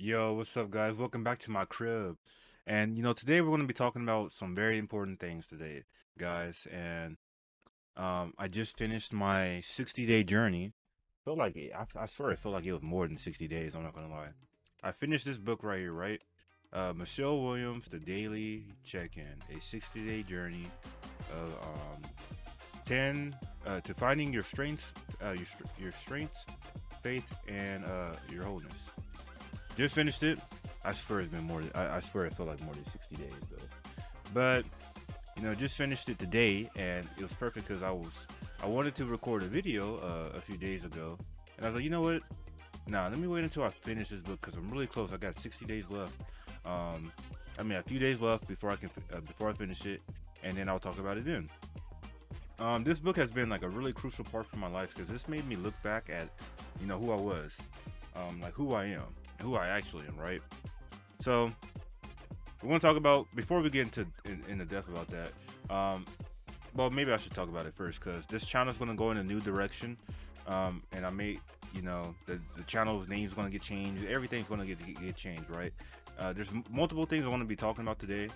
Yo, what's up, guys? Welcome back to my crib. And today we're going to be talking about some very important things today, guys. And I just finished my 60-day journey. Felt like I swear it felt like it was more than 60 days. I'm not gonna lie. I finished this book right here, right? Michelle Williams, The Daily Check-In, a 60-day journey of 10 to finding your strengths, your strengths, faith, and your wholeness. Just finished it. I swear it's been more. I swear it felt like more than 60 days though. But just finished it today, and it was perfect because I wanted to record a video a few days ago, and I was like, you know what? Nah, let me wait until I finish this book because I'm really close. I got 60 days left. I mean, a few days left before I finish it, and then I'll talk about it then. This book has been like a really crucial part for my life because this made me look back at, who I was, like who I am, who I actually am, right? So we want to talk about before we get into depth about that. Well, maybe I should talk about it first because this channel is going to go in a new direction, and I may, the channel's name is going to get changed. Everything's going to get changed, right? There's multiple things I want to be talking about today.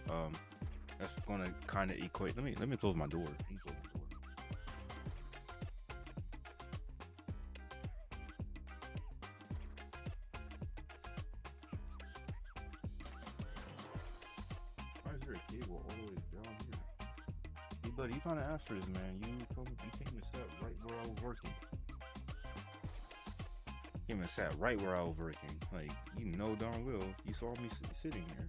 That's going to kind of equate. Let me close my door. Let me close my door. Why is there a cable all the way down here? Hey, buddy, you kind of asked for this, man. You came and sat right where I was working. Came and sat right where I was working. Like, darn well, you saw me sitting here.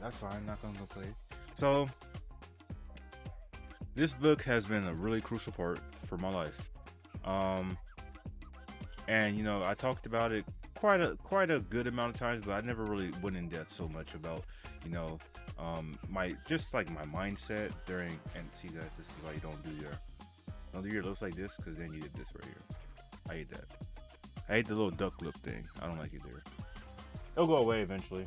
That's fine, not gonna complain. So, this book has been a really crucial part for my life. Um, and I talked about it quite a good amount of times, but I never really went in depth so much about, you know, my just like my mindset during. And see, guys, this is why you don't do your lips like this, because then you did this right here. I hate that. I hate the little duck lip thing. I don't like it there. It'll go away eventually.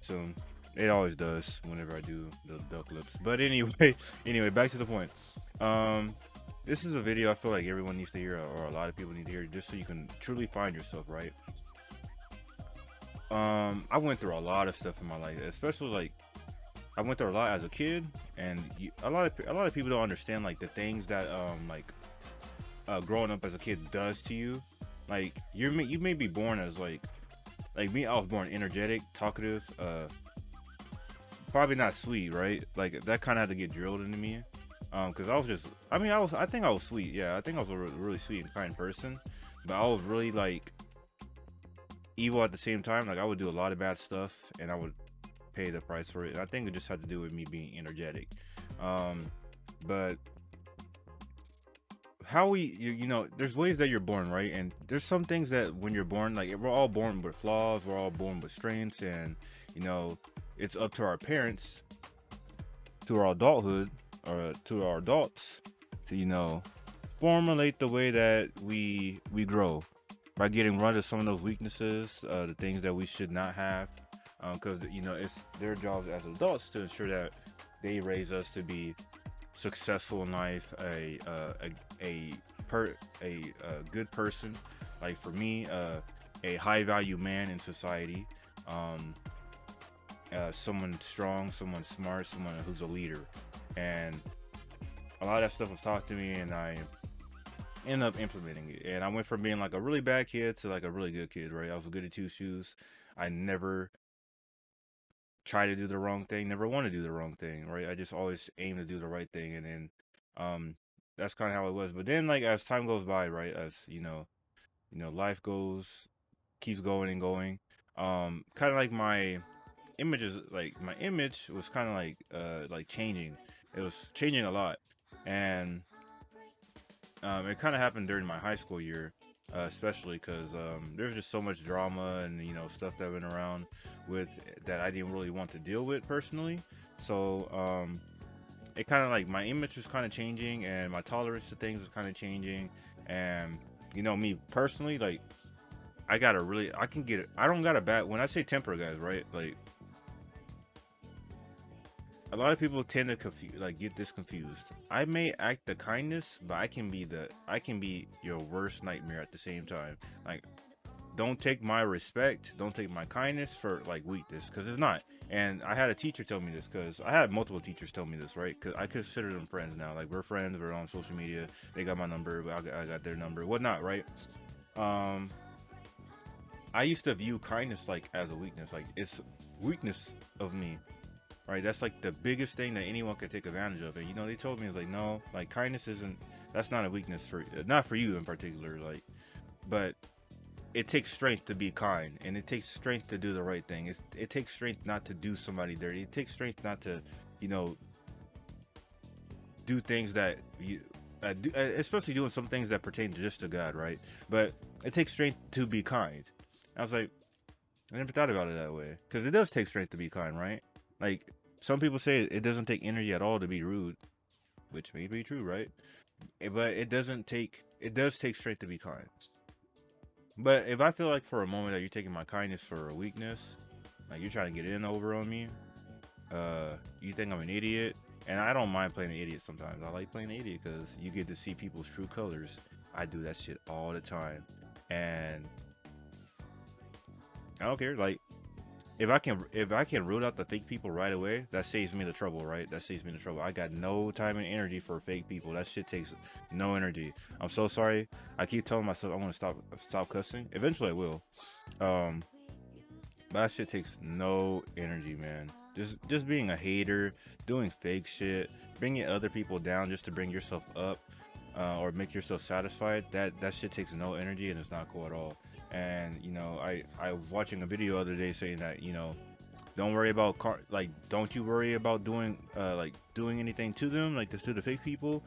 Soon. It always does whenever I do the duck lips. But anyway, anyway, back to the point. Um, this is a video I feel like everyone needs to hear, or a lot of people need to hear, just so you can truly find yourself, right? I went through a lot of stuff in my life, especially like I went through a lot as a kid, and a lot of people don't understand like the things that growing up as a kid does to you. Like you may be born as like me. I was born energetic, talkative, probably not sweet, right? Like that kind of had to get drilled into me. Because I was just, I think I was sweet. Yeah, I think I was a really sweet and kind person, but I was really like evil at the same time. Like I would do a lot of bad stuff, and I would pay the price for it. And I think it just had to do with me being energetic. But how there's ways that you're born, right? And there's some things that when you're born, like we're all born with flaws, we're all born with strengths, and you know, it's up to our parents, to our adulthood, or to our adults, to formulate the way that we grow by getting rid of some of those weaknesses, the things that we should not have, because it's their jobs as adults to ensure that they raise us to be successful in life, a good person. Like for me, a high value man in society, um, someone strong, someone smart, someone who's a leader, and a lot of that stuff was taught to me, and I ended up implementing it. And I went from being like a really bad kid to like a really good kid, right? I was good at two shoes. I never try to do the wrong thing, never want to do the wrong thing, right? I just always aim to do the right thing, and then um that's kind of how it was. But then like as time goes by, right, as life keeps going and going, kind of like my image was kind of like changing. It was changing a lot, and it kind of happened during my high school year, especially because there was just so much drama and stuff that went around with that I didn't really want to deal with personally. So it kind of like my image was kind of changing, and my tolerance to things was kind of changing. And me personally, like I can get it. I don't got a bad, when I say temper, guys, right? Like a lot of people tend to get this confused. I may act the kindness, but I can be your worst nightmare at the same time. Like, don't take my respect, don't take my kindness for like weakness, because it's not. And I had a teacher tell me this, because I had multiple teachers tell me this, right? Because I consider them friends now. Like, we're friends, we're on social media. They got my number, I got their number, whatnot, right? Um, I used to view kindness like as a weakness, like it's weakness of me, right? That's like the biggest thing that anyone could take advantage of. And they told me, it's like, no, like kindness isn't, that's not a weakness for, not for you in particular, like, but it takes strength to be kind, and it takes strength to do the right thing. It takes strength not to do somebody dirty. It takes strength not to, you know, do things that especially doing some things that pertain to just to God, right? But it takes strength to be kind. I was like, I never thought about it that way, because it does take strength to be kind, right? Like, some people say it doesn't take energy at all to be rude, which may be true, right? But it does take strength to be kind. But if I feel like for a moment that you're taking my kindness for a weakness, like you're trying to get in over on me, you think I'm an idiot, and I don't mind playing an idiot sometimes. I like playing an idiot because you get to see people's true colors. I do that shit all the time, and I don't care. Like, if I can root out the fake people right away, that saves me the trouble, right? That saves me the trouble. I got no time and energy for fake people. That shit takes no energy. I'm so sorry. I keep telling myself I want to stop cussing. Eventually I will. But that shit takes no energy, man. Just being a hater, doing fake shit, bringing other people down just to bring yourself up, or make yourself satisfied. That shit takes no energy, and it's not cool at all. And I was watching a video the other day saying that don't worry about don't you worry about doing anything to them, like this, to the fake people.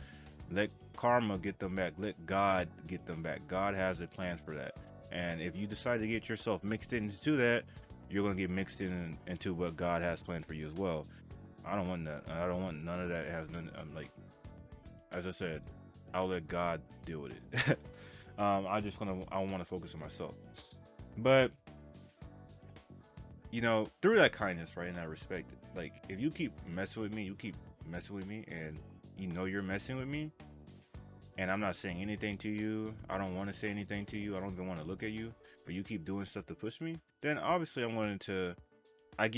Let karma get them back. Let God get them back. God has a plan for that. And if you decide to get yourself mixed into that, you're gonna get mixed into what God has planned for you as well. I don't want that. I don't want none of that. It has none. Like, as I said, I'll let God deal with it. I want to focus on myself. But through that kindness, right, and that respect, like, if you keep messing with me, and you're messing with me, and I'm not saying anything to you, I don't want to say anything to you, I don't even want to look at you, but you keep doing stuff to push me, then obviously I'm going to, I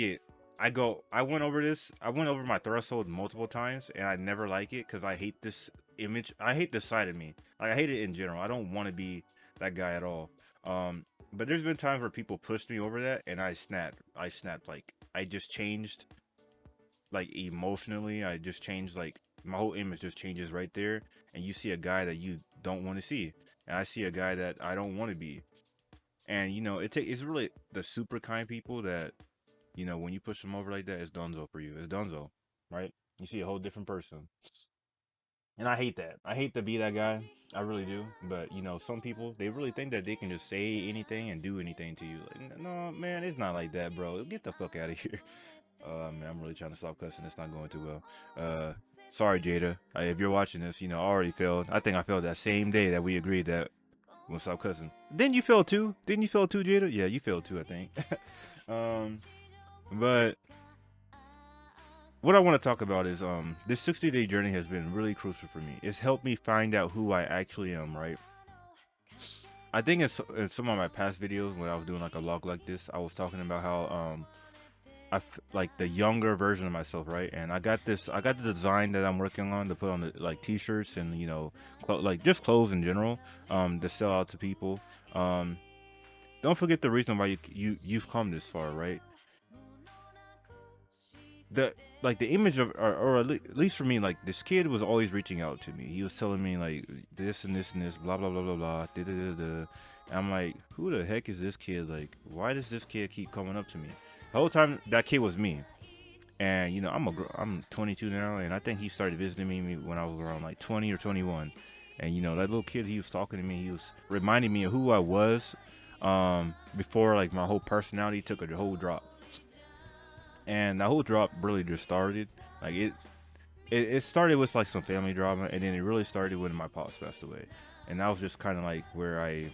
went over my threshold multiple times, and I never like it, because I hate this image. I hate this side of me. Like, I hate it in general. I don't want to be that guy at all. But there's been times where people pushed me over that, and I snapped. Like, I just changed, like, emotionally. I just changed, like, my whole image just changes right there. And you see a guy that you don't want to see, and I see a guy that I don't want to be. And it's really the super kind people that, when you push them over like that, it's donezo for you. It's donezo, right? You see a whole different person. And I hate that. I hate to be that guy. I really do. But some people, they really think that they can just say anything and do anything to you. Like, no, man, it's not like that, bro. Get the fuck out of here. Man, I'm really trying to stop cussing. It's not going too well. Sorry, Jada. If you're watching this, I already failed. I think I failed that same day that we agreed that we'll stop cussing. Didn't you fail too? Jada? Yeah, you failed too, I think. But what I want to talk about is this 60-day journey has been really crucial for me. It's helped me find out who I actually am, right? I think in some of my past videos when I was doing like a log like this, I was talking about how like the younger version of myself, right? And I got the design that I'm working on to put on the like t-shirts and like just clothes in general, to sell out to people. Don't forget the reason why you've come this far, right? The image of, or at least for me, like, this kid was always reaching out to me. He was telling me like this and this and this, blah blah blah blah blah, da, da, da, da. And I'm like, who the heck is this kid? Like, why does this kid keep coming up to me? The whole time that kid was me. And I'm 22 now, and I think he started visiting me when I was around like 20 or 21. And that little kid, he was talking to me. He was reminding me of who I was, before like my whole personality took a whole drop. And that whole drop really just started. Like, it started with like some family drama, and then it really started when my pops passed away. And that was just kind of like where I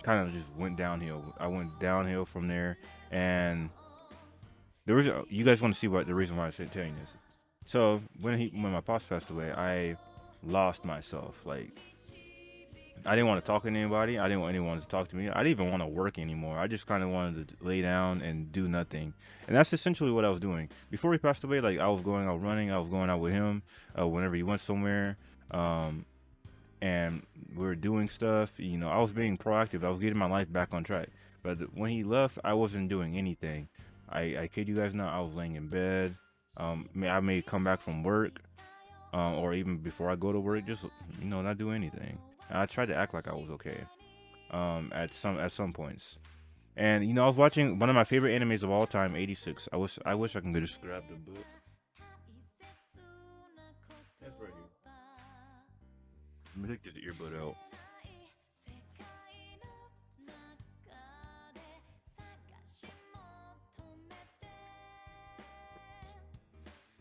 kind of just went downhill. I went downhill from there. And The reason you guys want to see what the reason why I'm telling you this. So when my pops passed away, I lost myself. Like I didn't want to talk to anybody. I didn't want anyone to talk to me. I didn't even want to work anymore. I just kind of wanted to lay down and do nothing. And that's essentially what I was doing. Before he passed away, like I was going out running, I was going out with him whenever he went somewhere. Um, and we were doing stuff. You know, I was being proactive. I was getting my life back on track. But when he left, I wasn't doing anything. I kid you guys not, I was laying in bed. I may come back from work, or even before I go to work, just not do anything. I tried to act like I was okay. At some points. And I was watching one of my favorite animes of all time, 86. I wish I can just grab the book. That's right here. Let me take this earbud out.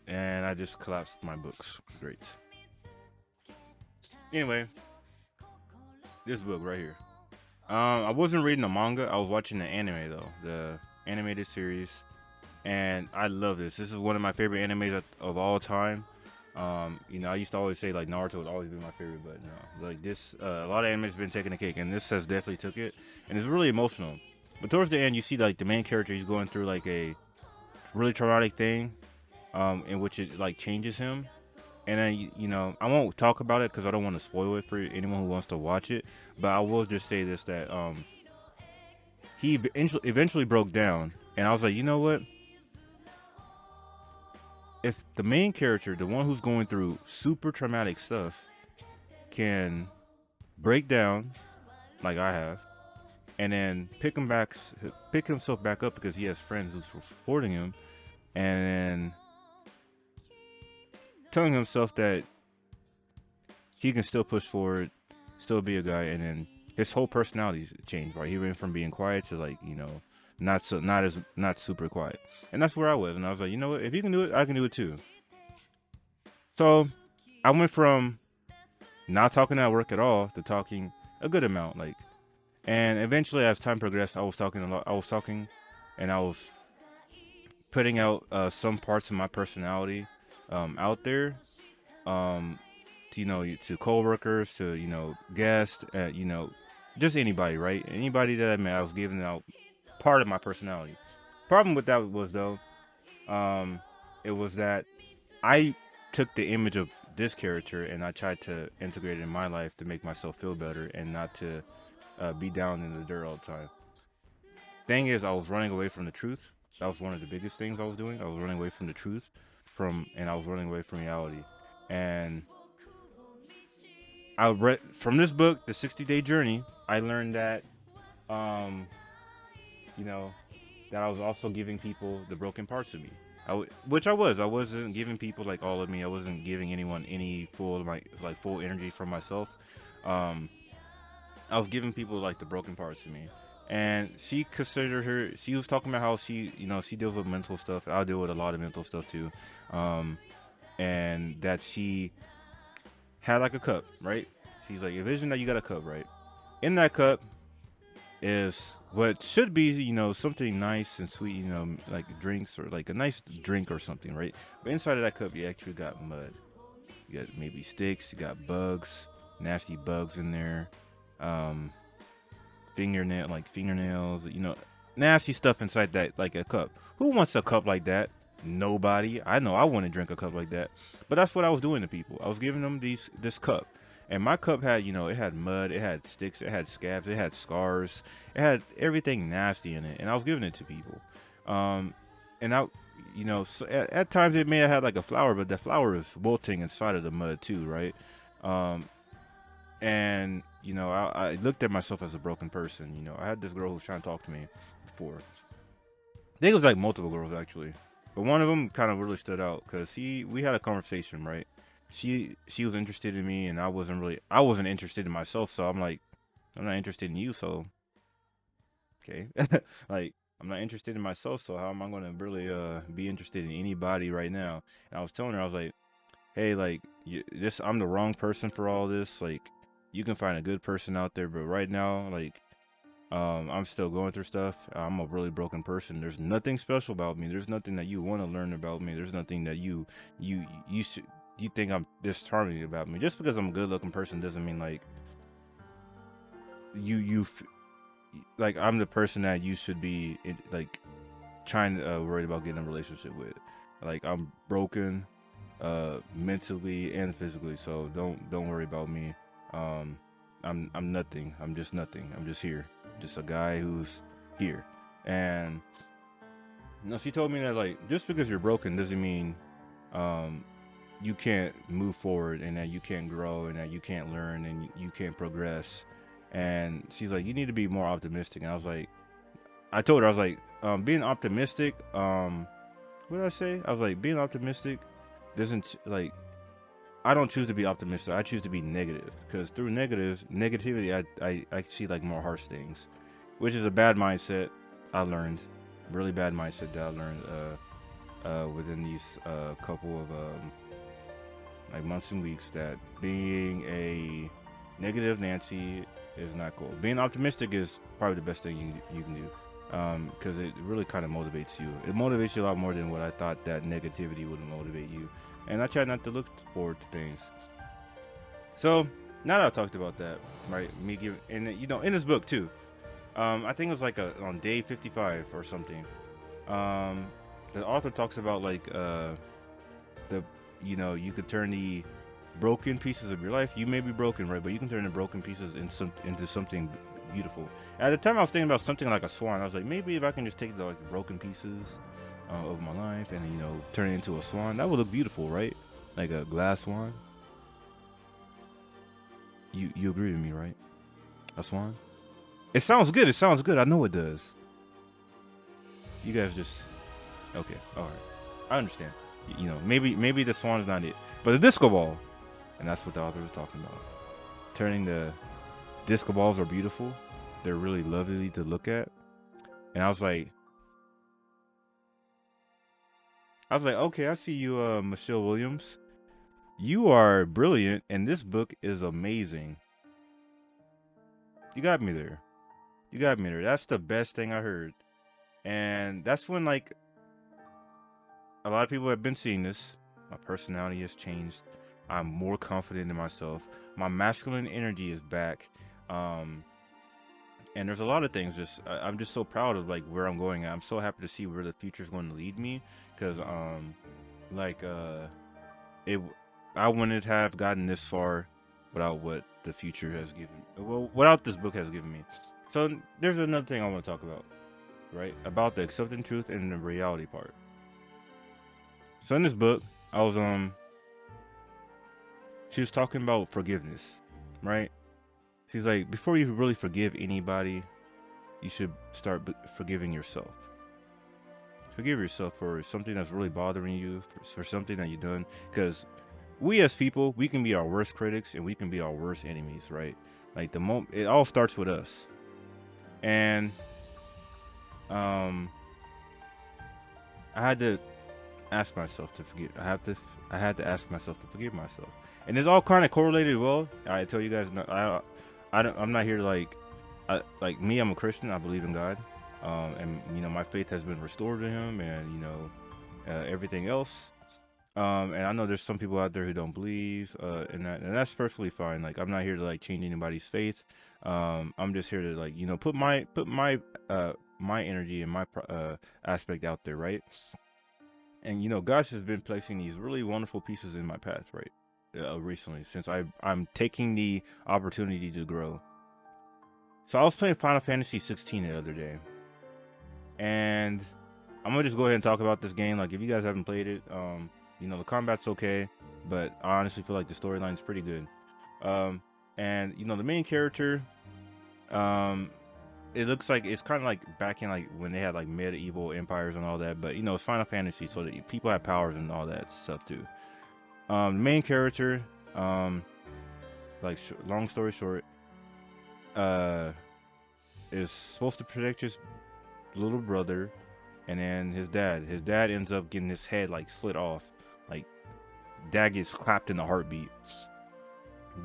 And I just collapsed my books. Great. Anyway, this book right here. I wasn't reading the manga. I was watching the anime though, the animated series, and I love this. This is one of my favorite animes of all time. I used to always say like Naruto would always be my favorite, but no, like this, a lot of anime's been taking the cake, and this has definitely took it, and it's really emotional. But towards the end, you see like the main character, he's going through like a really traumatic thing, in which it like changes him. And then I won't talk about it because I don't want to spoil it for anyone who wants to watch it. But I will just say this that he eventually broke down, and I was like, you know what? If the main character, the one who's going through super traumatic stuff, can break down like I have, and then pick himself back up because he has friends who's supporting him, and then telling himself that he can still push forward, still be a guy, and then his whole personality changed. Right, he went from being quiet to like not super quiet, and that's where I was. And I was like, you know what? If you can do it, I can do it too. So I went from not talking at work at all to talking a good amount, like, and eventually as time progressed, I was talking a lot. I was talking, and I was putting out some parts of my personality out there. Um, to coworkers, to guests, just anybody, right? Anybody that I met, I was giving out part of my personality. Problem with that was though, um, it was that I took the image of this character and I tried to integrate it in my life to make myself feel better and not to be down in the dirt all the time. Thing is, I was running away from the truth. That was one of the biggest things I was doing. I was running away from the truth, and I was running away from reality. And I read from this book, The 60-Day Journey. I learned that, um, you know, that I was also giving people the broken parts of me. Which I was. I wasn't giving people like all of me. I wasn't giving anyone any full energy from myself. Um, I was giving people like the broken parts of me. And she considered her. She was talking about how she deals with mental stuff. I deal with a lot of mental stuff too. Um, and that she had like a cup, right? She's like, envision that you got a cup, right? In that cup is what should be, something nice and sweet, like drinks or like a nice drink or something, right? But inside of that cup, you actually got mud. You got maybe sticks, you got bugs, nasty bugs in there, um, fingernails, nasty stuff inside that, like a cup. Who wants a cup like that? Nobody. I know I wouldn't drink a cup like that. But that's what I was doing to people. I was giving them this cup. And my cup had, it had mud, it had sticks, it had scabs, it had scars, it had everything nasty in it, and I was giving it to people. Um, and so at times it may have had like a flower, but the flower is wilting inside of the mud too, right? Um, and I looked at myself as a broken person. I had this girl who was trying to talk to me before. I think it was like multiple girls actually, but one of them kind of really stood out because we had a conversation, right? She was interested in me, and I wasn't interested in myself. So I'm like, I'm not interested in you, so okay. Like, I'm not interested in myself, so how am I going to really be interested in anybody right now? And I was telling her, I was like, hey, like, I'm the wrong person for all this. Like, you can find a good person out there, but right now, like, I'm still going through stuff. I'm a really broken person. There's nothing special about me. There's nothing that you want to learn about me. There's nothing that you should you think I'm disharmony about me. Just because I'm a good looking person doesn't mean like you like I'm the person that you should be like trying to worried about getting a relationship with. Like I'm broken, mentally and physically. So don't worry about me. Um, I'm nothing. I'm just nothing. I'm just here. Just a guy who's here. And she told me that like just because you're broken doesn't mean um you can't move forward and that you can't grow and that you can't learn and you can't progress. And she's like, you need to be more optimistic. And I was like, I told her, I was like, being optimistic, what did I say? I was like, being optimistic doesn't like, I don't choose to be optimistic. I choose to be negative because through negativity, I see like more harsh things, which is a bad mindset. I learned, really bad mindset that I learned within these couple of like months and weeks, that being a negative Nancy is not cool. Being optimistic is probably the best thing you can do, because it really kind of motivates you. It motivates you a lot more than what I thought that negativity would motivate you. And I try not to look forward to things. So now that I talked about that, right? Me giving, and you know, in this book too, I think it was like on day 55 or something. Um, the author talks about like the you know, you could turn the broken pieces of your life. You may be broken, right? But you can turn the broken pieces into something beautiful. At the time, I was thinking about something like a swan. I was like, maybe if I can just take the like broken pieces of my life and you know turn it into a swan, that would look beautiful, right? Like a glass swan. You agree with me, right? A swan. It sounds good. It sounds good. I know it does. You guys just okay. All right. I understand. You know, maybe the swan is not it, but the disco ball, and that's what the author was talking about. Turning the disco balls are beautiful. They're really lovely to look at. And I was like, okay, I see you, Michelle Williams. You are brilliant, and this book is amazing. You got me there. You got me there. That's the best thing I heard. And that's when like a lot of people have been seeing this. My personality has changed. I'm more confident in myself. My masculine energy is back. Um, and there's a lot of things. I'm just so proud of like where I'm going. I'm so happy to see where the future is going to lead me. Because like it, I wouldn't have gotten this far without what the future has given. Well, without this book has given me. So there's another thing I want to talk about, right? About the accepting truth and the reality part. So in this book, I was she was talking about forgiveness, right? She's like, before you really forgive anybody, you should start forgiving yourself. Forgive yourself for something that's really bothering you, for something that you've done. Because we as people, we can be our worst critics and we can be our worst enemies, right? Like the moment, it all starts with us. And um, I had to ask myself to forgive. I had to ask myself to forgive myself, and it's all kind of correlated. Well, I tell you guys, I'm not here to like me. I'm a Christian. I believe in God, and you know my faith has been restored to Him, and you know everything else. And I know there's some people out there who don't believe, and that's perfectly fine. Like I'm not here to like change anybody's faith. I'm just here to like you know put my energy and my aspect out there, right? And you know, gosh has been placing these really wonderful pieces in my path, right? Recently, since I'm taking the opportunity to grow. So I was playing Final Fantasy 16 the other day, and I'm gonna just go ahead and talk about this game. Like, if you guys haven't played it, you know, the combat's okay, but I honestly feel like the storyline's pretty good. And you know, the main character, um, it looks like it's kind of like back in like when they had like medieval empires and all that, but you know it's Final Fantasy, so that people have powers and all that stuff too. The main character, um, like long story short, uh, is supposed to protect his little brother, and then his dad. His dad ends up getting his head like slit off, like dad gets clapped in the heartbeat,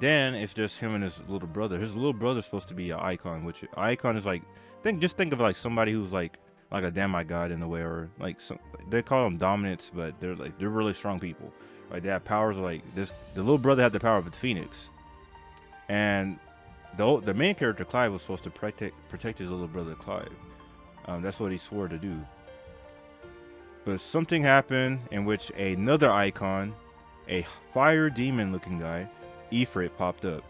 Then it's just him and his little brother. His little brother's supposed to be an icon, which icon is like, think of like somebody who's like a demigod in a way, or like some, they call them dominants, but they're really strong people. Like they have powers like this. The little brother had the power of the Phoenix, and the main character Clive was supposed to protect his little brother Clive. That's what he swore to do. But something happened in which another icon, a fire demon looking guy, Ifrit, popped up.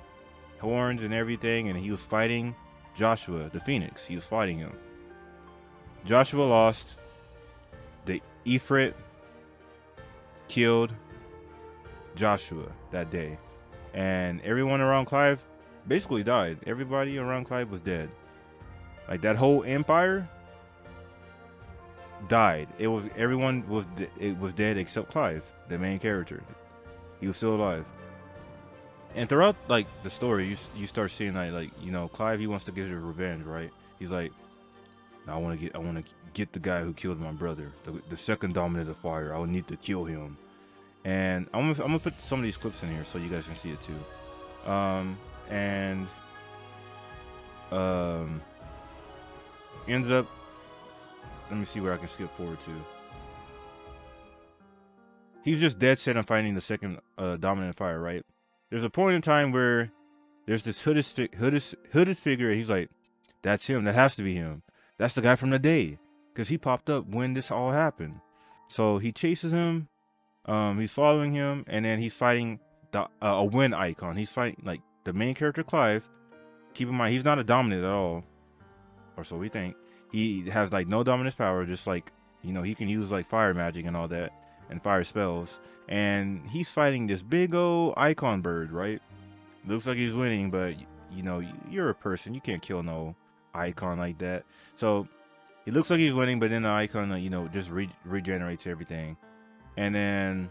Horns and everything, and he was fighting Joshua, the Phoenix. He was fighting him. Joshua lost. The Ifrit killed Joshua that day. And everyone around Clive basically died. Everybody around Clive was dead. Like that whole empire died. It was dead except Clive, the main character. He was still alive. And throughout like the story, you start seeing like you know, Clive, he wants to get his revenge, right? He's like, I want to get the guy who killed my brother, the second dominant of fire. I would need to kill him. And I'm gonna put some of these clips in here so you guys can see it too. Ended up. Let me see where I can skip forward to. He was just dead set on finding the second dominant fire, right? There's a point in time where there's this hooded figure. He's like, that's him. That has to be him. That's the guy from the day, because he popped up when this all happened. So he chases him. He's following him, and then he's fighting a win icon. He's fighting like the main character Clive. Keep in mind, he's not a dominant at all, or so we think. He has like no dominance power, just like, you know, he can use like fire magic and all that, and fire spells. And he's fighting this big old icon bird, right? Looks like he's winning, but you know, you're a person, you can't kill no icon like that. So he looks like he's winning, but then the icon, you know, just regenerates everything. And then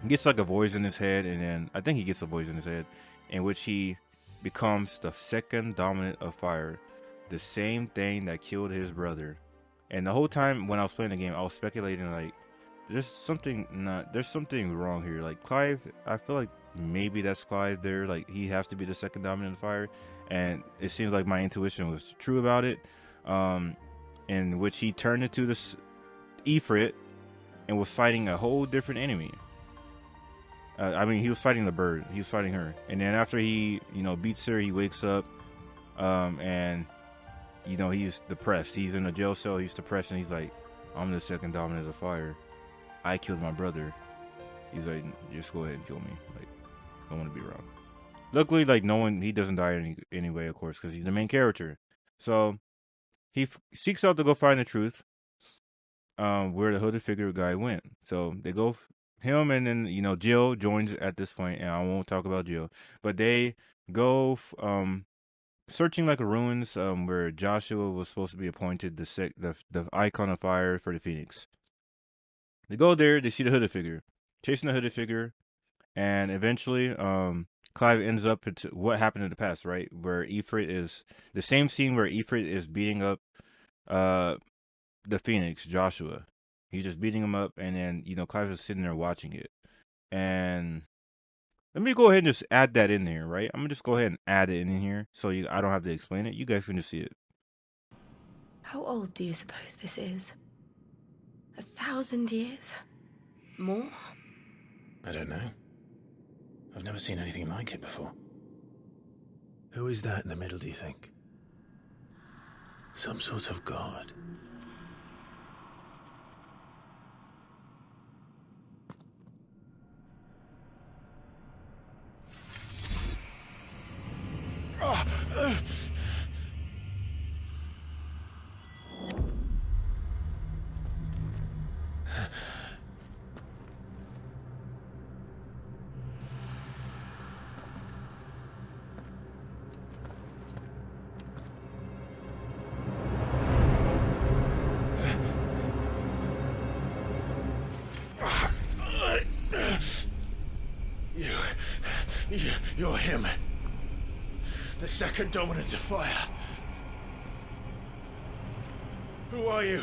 he gets like a voice in his head, and then I think he gets a voice in his head in which he becomes the second dominant of fire, the same thing that killed his brother. And the whole time when I was playing the game, I was speculating like, there's something wrong here. Like Clive, I feel like maybe that's Clive there. Like he has to be the second dominant of fire, and it seems like my intuition was true about it. In which he turned into this Ifrit and was fighting a whole different enemy. I mean, he was fighting the bird. He was fighting her, and then after he, you know, beats her, he wakes up, and you know, he's depressed. He's in a jail cell. He's depressed, and he's like, "I'm the second dominant of fire. I killed my brother." He's like, "Just go ahead and kill me. Like, I don't want to be around." Luckily, like he doesn't die anyway, of course, because he's the main character. So he seeks out to go find the truth. Where the hooded figure guy went. So they go him, and then, you know, Jill joins at this point, and I won't talk about Jill, but they go searching like a ruins where Joshua was supposed to be appointed the icon of fire for the Phoenix. They go there, they see the hooded figure, chasing the hooded figure, and eventually Clive ends up into what happened in the past, right? Where Ifrit is the same scene where Ifrit is beating up the Phoenix, Joshua. He's just beating him up, and then, you know, Clive is sitting there watching it. And let me go ahead and just add that in there, right? I'm gonna just go ahead and add it in here so I don't have to explain it. You guys can just see it. How old do you suppose this is? 1,000 years? More? I don't know. I've never seen anything like it before. Who is that in the middle, do you think? Some sort of god? You're him. The second dominant of fire. Who are you?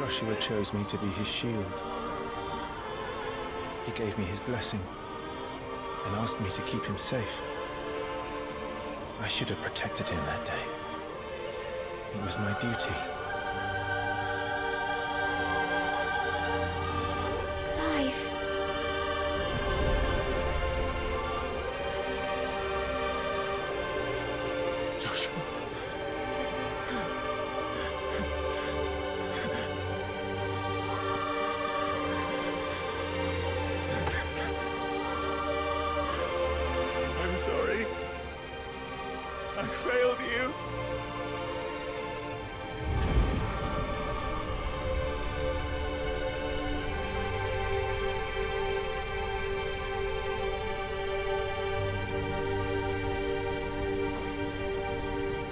Joshua chose me to be his shield. He gave me his blessing and asked me to keep him safe. I should have protected him that day. It was my duty. Clive. Joshua. I'm sorry. I failed you.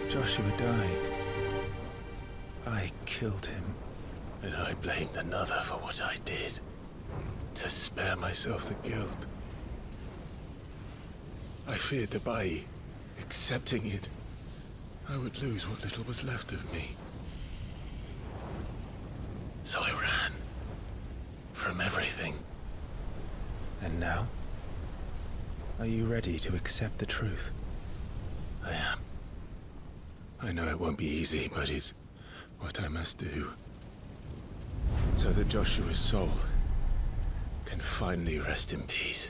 Joshua died. I killed him. And I blamed another for what I did, to spare myself the guilt. I feared that by accepting it, I would lose what little was left of me. So I ran from everything. And now? Are you ready to accept the truth? I am. I know it won't be easy, but it's what I must do. So that Joshua's soul can finally rest in peace.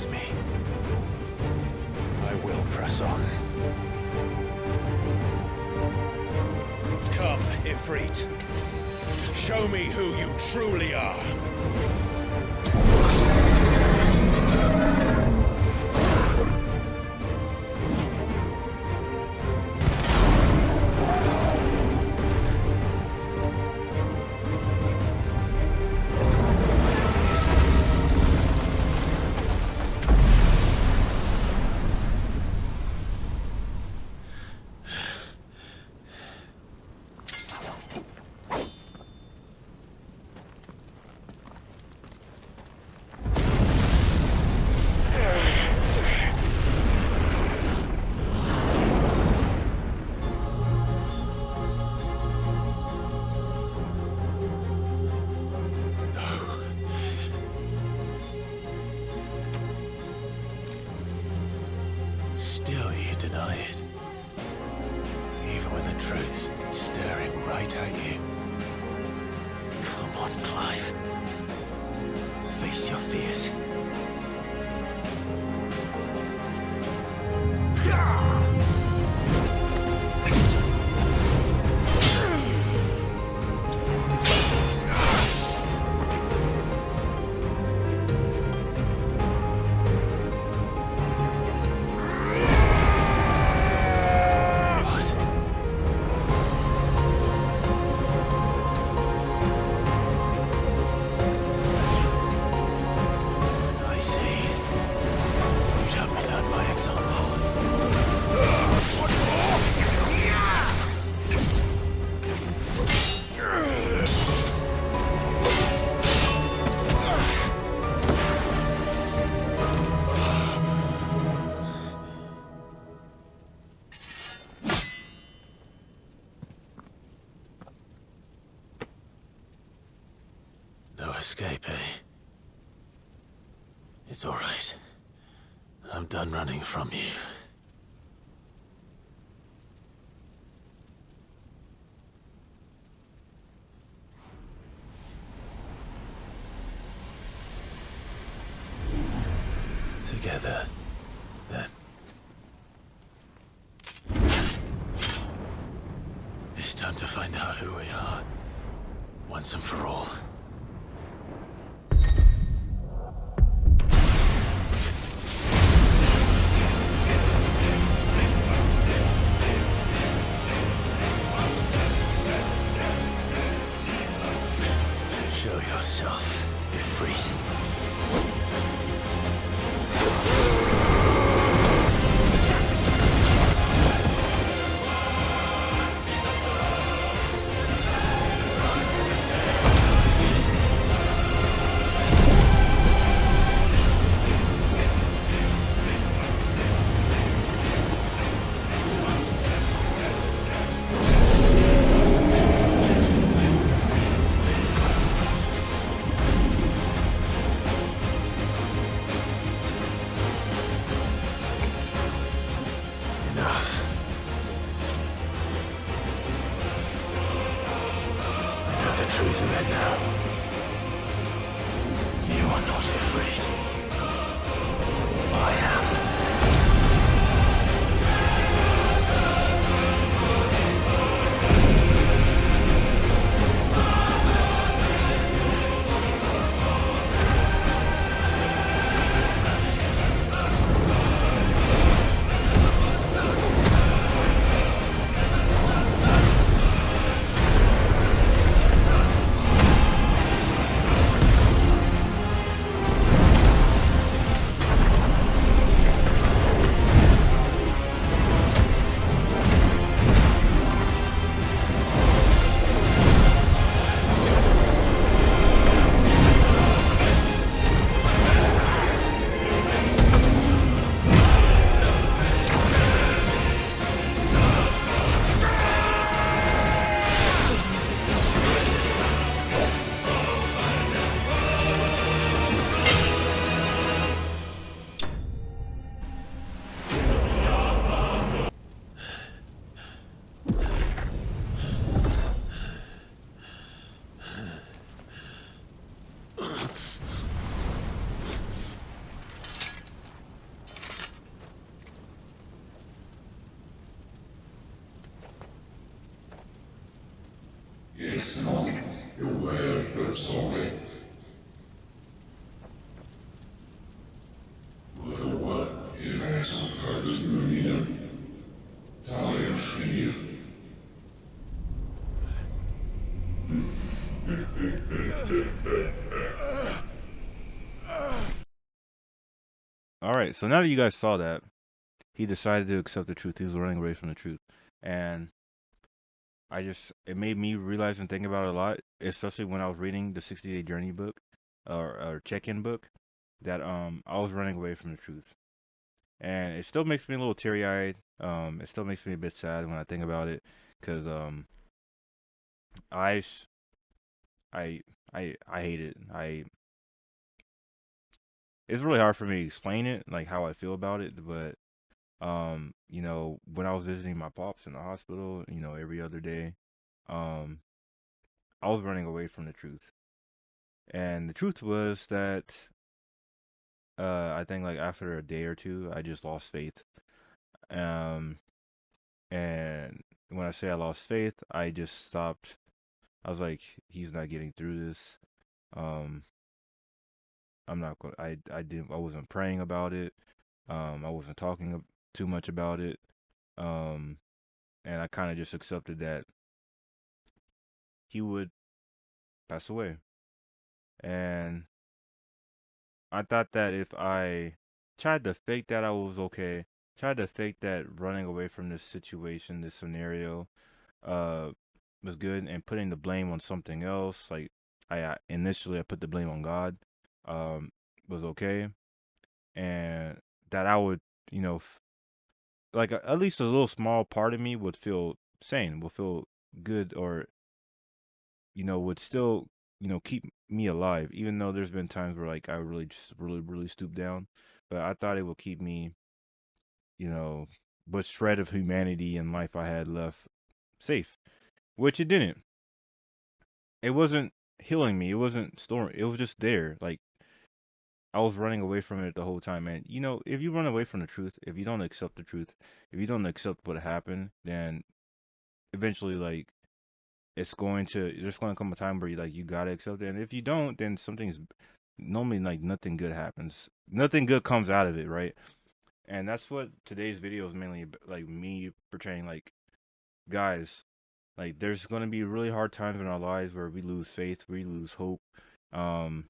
Me. I will press on. Come, Ifrit. Show me who you truly are. Still you deny it. Even when the truth's staring right at you. Come on, Clive. Face your fears. No escape, eh? It's all right. I'm done running from you. together, then. It's time to find out who we are, once and for all. Show yourself, Ifrit. Enough. I know the truth of it now. You are not afraid. I am. Alright, so now that you guys saw that, he decided to accept the truth. He was running away from the truth. And it made me realize and think about it a lot, especially when I was reading the 60-Day Journey book, or check-in book, that I was running away from the truth. And it still makes me a little teary-eyed. It still makes me a bit sad when I think about it, because I hate it. It's really hard for me to explain it, like how I feel about it, but you know, when I was visiting my pops in the hospital, you know, every other day, I was running away from the truth. And the truth was that I think like after a day or two, I just lost faith. Um and when I say I lost faith, I just stopped. I was like, he's not getting through this. Um I'm not going I wasn't praying about it. I wasn't talking too much about it. Um and I kind of just accepted that he would pass away. And I thought that if I tried to fake that I was okay, tried to fake that running away from this situation, this scenario, uh, was good, and putting the blame on something else, like initially I put the blame on God, was okay, and that I would, you know, like at least a little small part of me would feel sane, would feel good, or you know, would still, you know, keep me alive, even though there's been times where like I really just really stooped down. But I thought it would keep me, you know, what shred of humanity and life I had left safe, which it didn't. It wasn't healing me. It wasn't storing. It was just there. Like I was running away from it the whole time. And you know, if you run away from the truth, if you don't accept the truth, if you don't accept what happened, then eventually, like, there's going to come a time where you gotta accept it. And if you don't, then something's normally, like, nothing good happens. Nothing good comes out of it, right? And that's what today's video is mainly like, me portraying, like, guys, like, there's going to be really hard times in our lives where we lose faith, we lose hope. Um,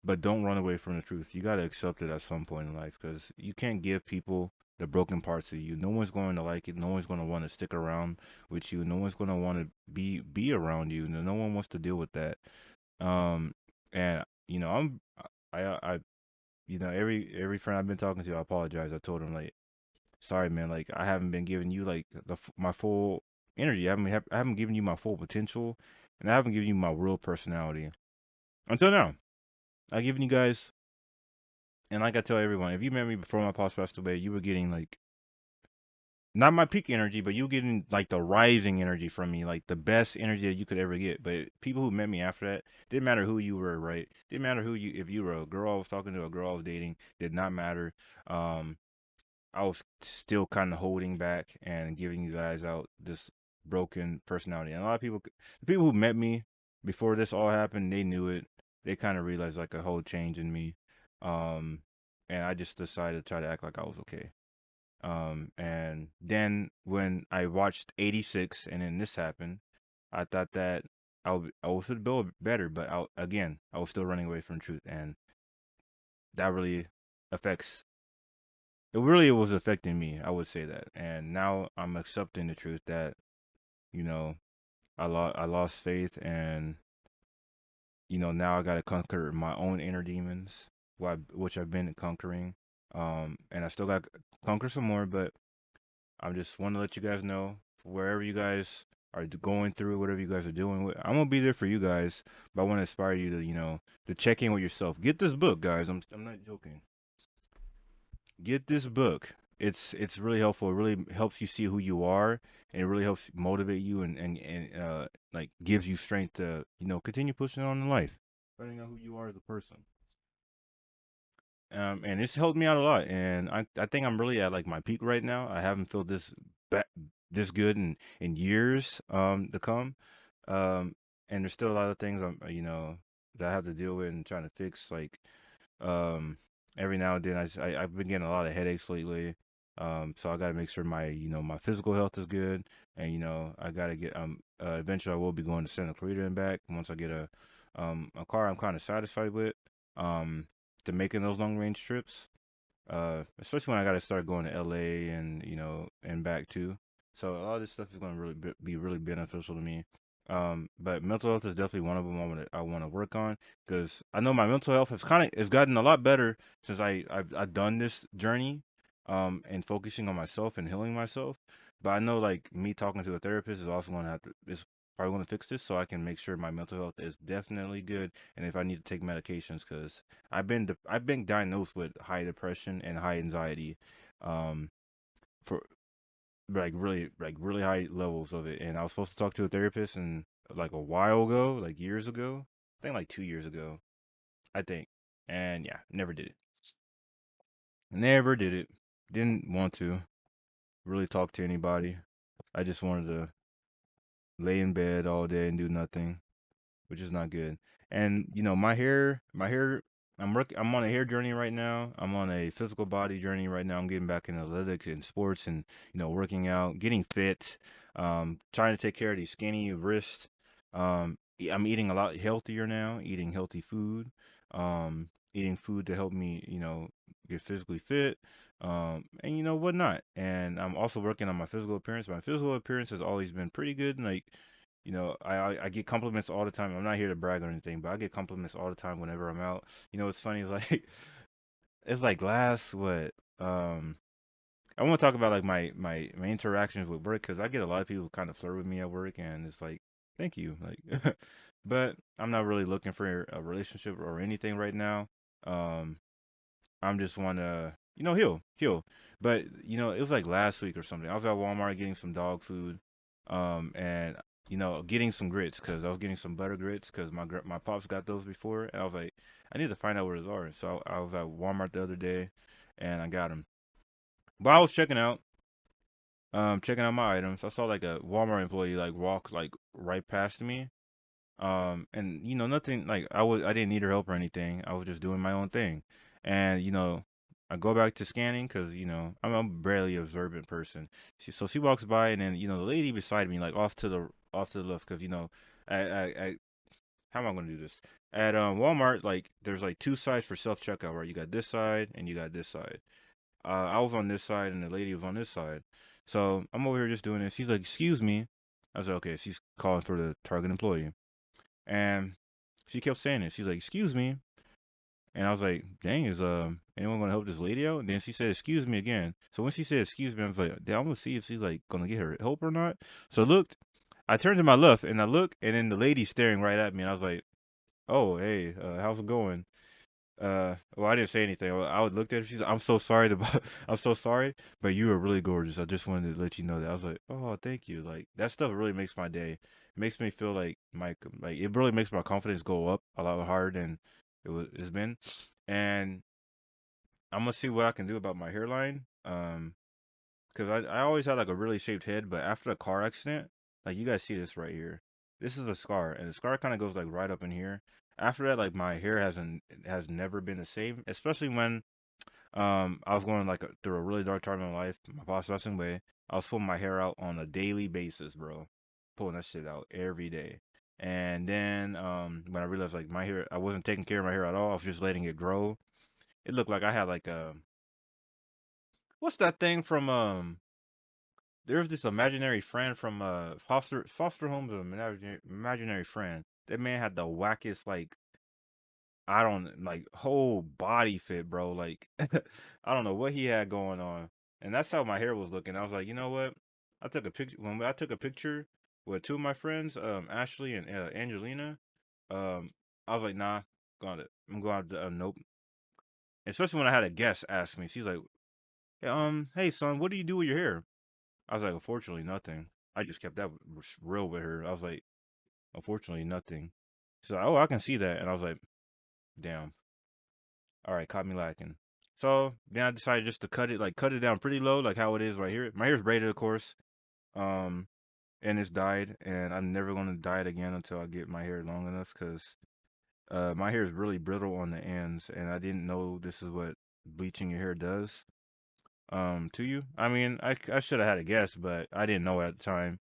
but don't run away from the truth. You got to accept it at some point in life, because you can't give people the broken parts of you. No one's going to like it. No one's going to want to stick around with you. No one's going to want to be around you. No one wants to deal with that. And you know, I you know, every friend I've been talking to, I apologize. I told them, like, sorry, man. Like, I haven't been giving you, like, my full energy. I haven't given you my full potential, and I haven't given you my real personality until now. I've given you guys, and like I tell everyone, if you met me before my pops passed away, you were getting, like, not my peak energy, but you were getting, like, the rising energy from me, like the best energy that you could ever get. But people who met me after that, didn't matter who you were, right? Didn't matter if you were a girl I was talking to, a girl I was dating, did not matter. Um, I was still kind of holding back and giving you guys out this broken personality. And a lot of people, the people who met me before this all happened, they knew it. They kind of realized, like, a whole change in me. Um, and I just decided to try to act like I was okay. And then when I watched 86 and then this happened, I thought that I would build better, but again, I was still running away from truth. And that really affects it really was affecting me, I would say that. And now I'm accepting the truth that, you know, I lost faith, and, you know, now I got to conquer my own inner demons, which I've been conquering. And I still got to conquer some more, but I just want to let you guys know, wherever you guys are going through, whatever you guys are doing, I'm gonna be there for you guys. But I want to inspire you to, you know, to check in with yourself. Get this book, guys. I'm not joking. Get this book. It's really helpful. It really helps you see who you are, and it really helps motivate you, and like, gives you strength to, you know, continue pushing on in life, finding out who you are as a person. And it's helped me out a lot, and I think I'm really at, like, my peak right now. I haven't felt ba- this good in years to come. Um, and there's still a lot of things you know, that I have to deal with and trying to fix, like, um, every now and then I've been getting a lot of headaches lately. So I got to make sure my, you know, my physical health is good, and, you know, I got to get eventually I will be going to Santa Clarita and back once I get a car I'm kind of satisfied with, to making those long range trips. Especially when I got to start going to LA and, you know, and back too. So a lot of this stuff is going to really be really beneficial to me. But mental health is definitely one of them I want to work on, because I know my mental health has gotten a lot better since I've done this journey, and focusing on myself and healing myself. But I know, like, me talking to a therapist is also going to is probably going to fix this, so I can make sure my mental health is definitely good, and if I need to take medications, because I've been diagnosed with high depression and high anxiety, um, for, like, really high levels of it. And I was supposed to talk to a therapist, and, like, a while ago, like, years ago, I think like 2 years ago, I think. And yeah, never did it. Never did it. Didn't want to really talk to anybody. I just wanted to lay in bed all day and do nothing, which is not good. And, you know, my hair, I'm on a hair journey right now. I'm on a physical body journey right now. I'm getting back in athletics and sports, and, you know, working out, getting fit, trying to take care of these skinny wrists. I'm eating a lot healthier now, eating healthy food, eating food to help me, you know, get physically fit, and, you know, whatnot. And I'm also working on my physical appearance. My physical appearance has always been pretty good. Like, you know, I get compliments all the time. I'm not here to brag or anything, but I get compliments all the time whenever I'm out. You know, it's funny, like, it's like last what I want to talk about, like, my interactions with work, because I get a lot of people who kind of flirt with me at work, and it's like, thank you, like, but I'm not really looking for a relationship or anything right now. Um, I'm just want to, you know, heal. But, you know, it was like last week or something. I was at Walmart getting some dog food, and getting some grits because I was getting some butter grits because my pops got those before, and I was like, I need to find out where those are. So I was at Walmart the other day, and I got them. But I was checking out my items. I saw like a Walmart employee like walk like right past me. And nothing like I didn't need her help or anything. I was just doing my own thing, and I go back to scanning because I'm a barely observant person. So she walks by, and then the lady beside me like off to the left because I how am I gonna do this? At Walmart, like there's like two sides for self checkout, right? You got this side and you got this side. I was on this side and the lady was on this side. So I'm over here just doing this. She's like, "Excuse me." I was like, "Okay." She's calling for the Target employee, and she kept saying it. She's like, "Excuse me," and I was like, "Dang, is anyone gonna help this lady out?" And then she said, "Excuse me" again. So when she said "excuse me," I was like, "Damn, I'm gonna see if she's like gonna get her help or not." So I looked. I turned to my left and I look, and then the lady's staring right at me, and I was like, "Oh, hey, how's it going?" Well, I didn't say anything. I would looked at her. She's like, "I'm so sorry about, I'm so sorry, but you were really gorgeous. I just wanted to let you know that." I was like, "Oh, thank you." Like that stuff really makes my day. It makes me feel like it really makes my confidence go up a lot harder than it's been. And I'm gonna see what I can do about my hairline. Because I always had like a really shaped head, but after the car accident, like you guys see this right here. This is a scar, and the scar kind of goes like right up in here. After that, like my hair has never been the same, especially when I was going like through a really dark time in my life. My boss passed away. I was pulling my hair out on a daily basis, bro. Pulling that shit out every day. And then when I realized like my hair, I wasn't taking care of my hair at all. I was just letting it grow. It looked like I had like a what's that thing from there's this imaginary friend from Foster Homes, imaginary friend. That man had the wackest like I don't like whole body fit, bro. Like I don't know what he had going on, and that's how my hair was looking. I was like, you know what? I took a picture when I took a picture with two of my friends, Ashley and Angelina. Um, I was like, nah, I'm going to nope. Especially when I had a guest ask me, she's like, "Hey, hey son, what do you do with your hair?" I was like, unfortunately, nothing. I just kept that real with her. I was like, unfortunately, nothing. She's like, oh, I can see that. And I was like, damn. All right, caught me lacking. So then I decided just to cut it down pretty low, like how it is right here. My hair's braided, of course. Um, and it's dyed, and I'm never gonna dye it again until I get my hair long enough, cause my hair is really brittle on the ends, and I didn't know this is what bleaching your hair does to you. I mean, I should have had a guess, but I didn't know at the time.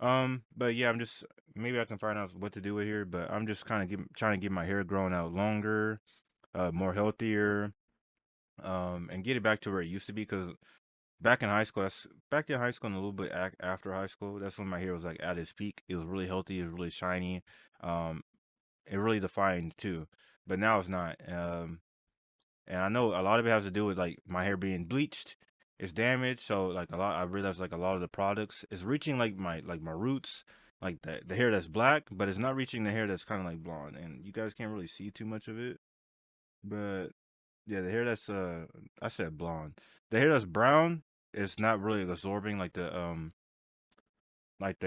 But yeah, I'm just maybe I can find out what to do with here, but I'm just kind of trying to get my hair growing out longer, more healthier, and get it back to where it used to be. Because back in high school and a little bit after high school, that's when my hair was like at its peak. It was really healthy, it was really shiny, um, it really defined too. But now it's not. And I know a lot of it has to do with like my hair being bleached. It's damaged, so like a lot. I realized like a lot of the products is reaching like my roots, like the hair that's black, but it's not reaching the hair that's kind of like blonde. And you guys can't really see too much of it, but yeah, the hair that's I said blonde. The hair that's brown is not really absorbing like the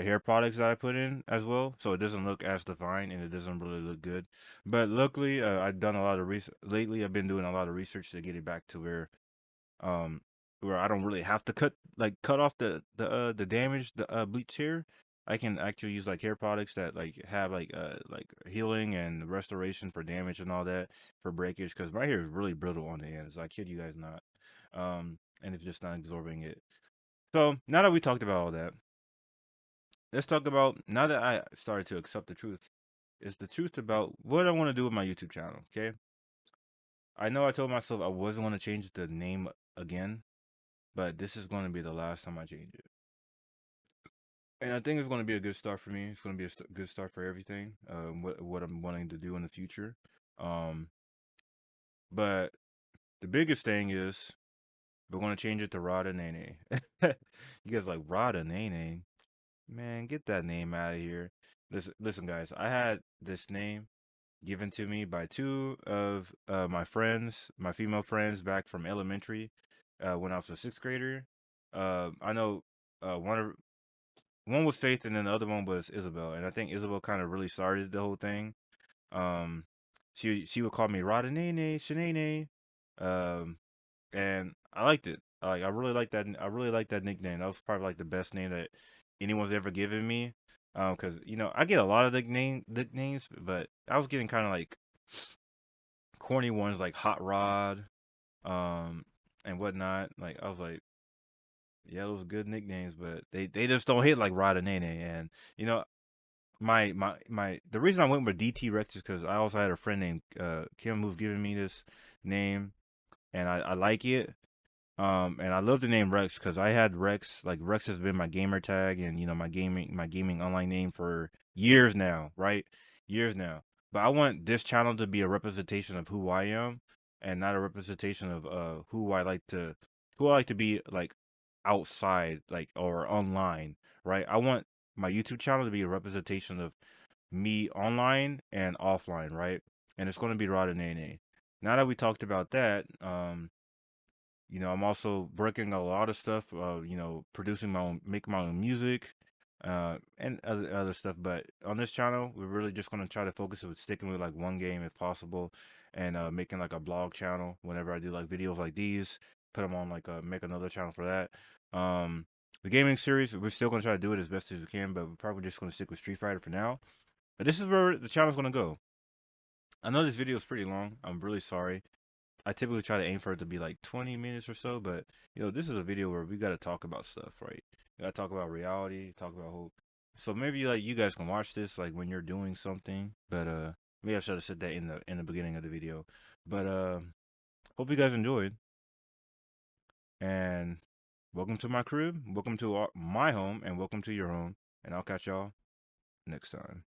hair products that I put in as well, so it doesn't look as defined and it doesn't really look good. But luckily, I've done a lot of research lately. I've been doing a lot of research to get it back to um, where I don't really have to cut off the damage the bleached hair. I can actually use like hair products that like have like healing and restoration for damage and all that for breakage because my hair is really brittle on the ends. I kid you guys not. And it's just not absorbing it. So now that we talked about all that, let's talk about now that I started to accept the truth. Is the truth about what I want to do with my YouTube channel. Okay, I know I told myself I wasn't going to change the name again, but this is going to be the last time I change it. And I think it's going to be a good start for me. It's going to be a good start for everything. What I'm wanting to do in the future. Um, but the biggest thing is we're going to change it to Rada Nene. You guys like Rada Nene? Man, get that name out of here. Listen, guys. I had this name given to me by two of my friends, my female friends back from elementary, when I was a sixth grader. I know one one was Faith, and then the other one was Isabel. And I think Isabel kind of really started the whole thing. Um, she would call me Radanene, Shanene, um, and I liked it. I really like that. I really like that nickname. That was probably like the best name that anyone's ever given me. Because I get a lot of nicknames, but I was getting kind of like corny ones like Hot Rod, um, and whatnot. Like I was like, yeah, those good nicknames, but they just don't hit like Rod and Nene. And you know, the reason I went with DT Rex is because I also had a friend named Kim who's giving me this name, and I like it. And I love the name Rex because I had Rex. Like Rex has been my gamer tag and my gaming online name for years now, right? Years now. But I want this channel to be a representation of who I am, and not a representation of who I like to be like outside, like or online, right? I want my YouTube channel to be a representation of me online and offline, right? And it's going to be Rod and Nene. Now that we talked about that, I'm also breaking a lot of stuff, producing making my own music, and other stuff. But on this channel, we're really just gonna try to focus with sticking with like one game if possible, and making like a blog channel whenever I do like videos like these, put them on like make another channel for that. Um, the gaming series, we're still gonna try to do it as best as we can, but we're probably just gonna stick with Street Fighter for now. But this is where the channel's gonna go. I know this video is pretty long. I'm really sorry. I typically try to aim for it to be like 20 minutes or so, but this is a video where we got to talk about stuff, right? We got to talk about reality, talk about hope. So maybe like you guys can watch this like when you're doing something, but maybe I should have said that in the beginning of the video. But hope you guys enjoyed, and welcome to my crib, welcome to my home, and welcome to your home, and I'll catch y'all next time.